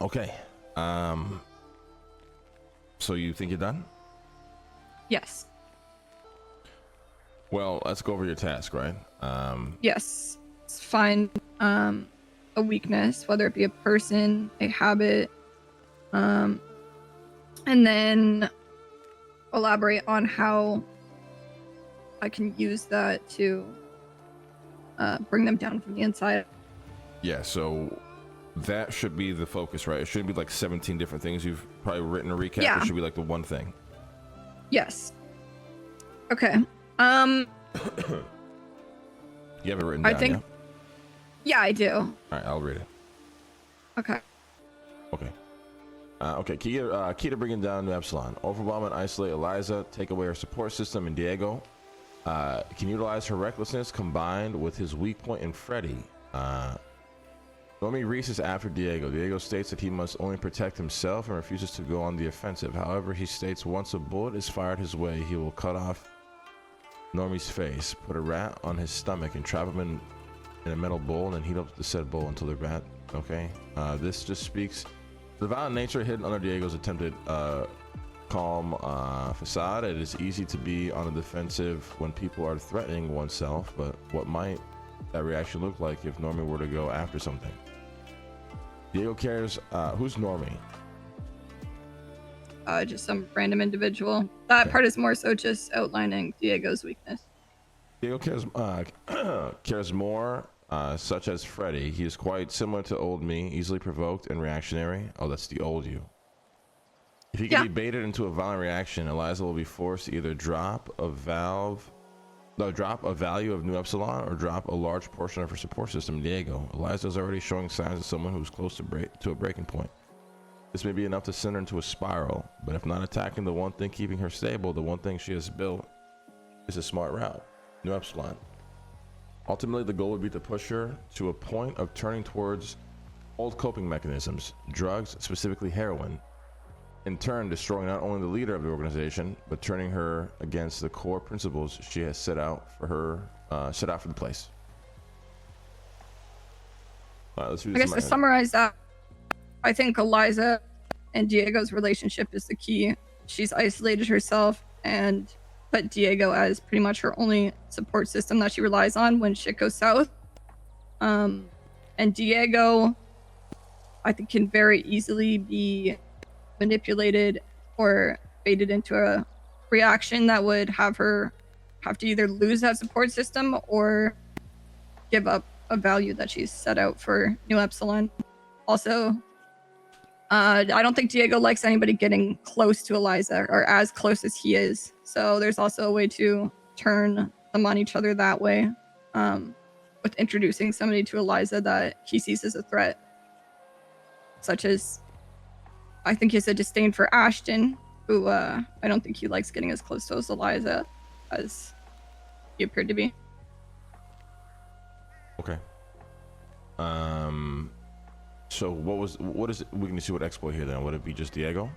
Okay. So you think you're done? Yes. Well, let's go over your task, right? Yes. Let's find a weakness, whether it be a person, a habit, and then elaborate on how I can use that to bring them down from the inside. Yeah, so that should be the focus, right? It shouldn't be like 17 different things you've probably written a recap. Yeah. It should be like the one thing. Yes. Okay. You have it written down, I think. Yeah, I do. All right, I'll read it. Okay. Okay. Okay, key to bringing down New Epsilon. Overwhelm and isolate Eliza. Take away her support system and Diego. Can utilize her recklessness combined with his weak point in Freddy. Normie Reese is after Diego. Diego states that he must only protect himself and refuses to go on the offensive. However, he states once a bullet is fired his way, he will cut off Normie's face, put a rat on his stomach, and trap him in a metal bowl, and then heat up the said bowl until the rat. Okay. This just speaks to the violent nature hidden under Diego's attempted calm facade. It is easy to be on the defensive when people are threatening oneself, but what might that reaction look like if Normie were to go after something? Diego cares. Who's Normie? Just some random individual. That part is more so just outlining Diego's weakness. Diego cares more, such as Freddy. He is quite similar to old me, easily provoked and reactionary. Oh, that's the old you. If he can be baited into a violent reaction, Eliza will be forced to either drop a value of New Epsilon or drop a large portion of her support system, Diego. Eliza is already showing signs of someone who's close to a breaking point. This may be enough to send her into a spiral, but if not attacking the one thing keeping her stable, the one thing she has built is a smart route, New Epsilon. Ultimately, the goal would be to push her to a point of turning towards old coping mechanisms, drugs, specifically heroin, in turn destroying not only the leader of the organization, but turning her against the core principles she has set out for the place. Let's do this. I guess to summarize that, I think Eliza and Diego's relationship is the key. She's isolated herself and put Diego as pretty much her only support system that she relies on when shit goes south. And Diego, I think, can very easily be manipulated or baited into a reaction that would have her have to either lose that support system or give up a value that she's set out for New Epsilon. Also, I don't think Diego likes anybody getting close to Eliza or as close as he is. So there's also a way to turn them on each other that way, with introducing somebody to Eliza that he sees as a threat, such as, I think he has a disdain for Ashton, who I don't think he likes getting as close to as Eliza as he appeared to be. Okay. So what is it? We can see what exploit here then. Would it be just Diego?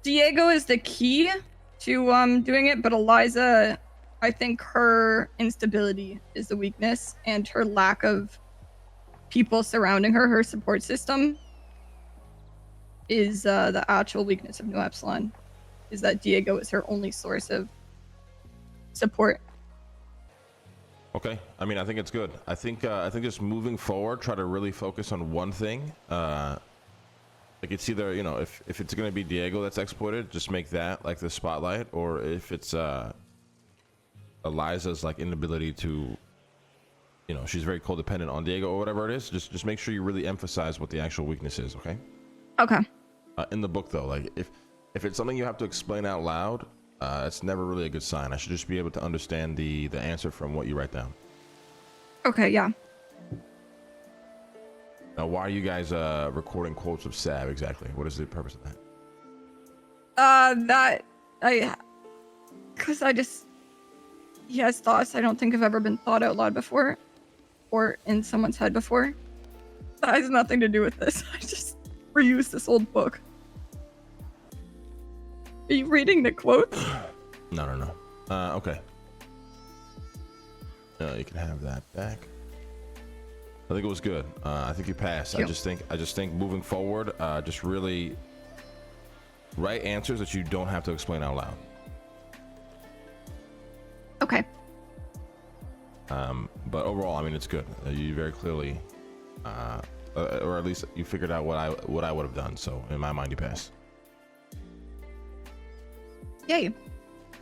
Diego is the key to doing it, but Eliza, I think her instability is the weakness, and her lack of people surrounding her, her support system, is the actual weakness of New Epsilon. Is that Diego is her only source of support. Okay, I mean, I think it's good. I think just moving forward, try to really focus on one thing. Like it's either, you know, if it's gonna be Diego that's exploited, just make that like the spotlight, or if it's Eliza's like inability to, you know, she's very codependent on Diego or whatever it is. Just make sure you really emphasize what the actual weakness is. Okay. Okay. In the book though, like if it's something you have to explain out loud, it's never really a good sign. I should just be able to understand the answer from what you write down. Okay, yeah. Now, why are you guys recording quotes of Sav exactly? What is the purpose of that? He has thoughts I don't think have ever been thought out loud before, or in someone's head before. That has nothing to do with this. I just reused this old book. Are you reading the quotes? No. Okay. You can have that back. I think it was good. I think you passed. Thank I just think moving forward, just really write answers that you don't have to explain out loud. Okay. But overall, I mean, it's good. You very clearly, or at least you figured out what I would have done. So in my mind, you passed. Yay.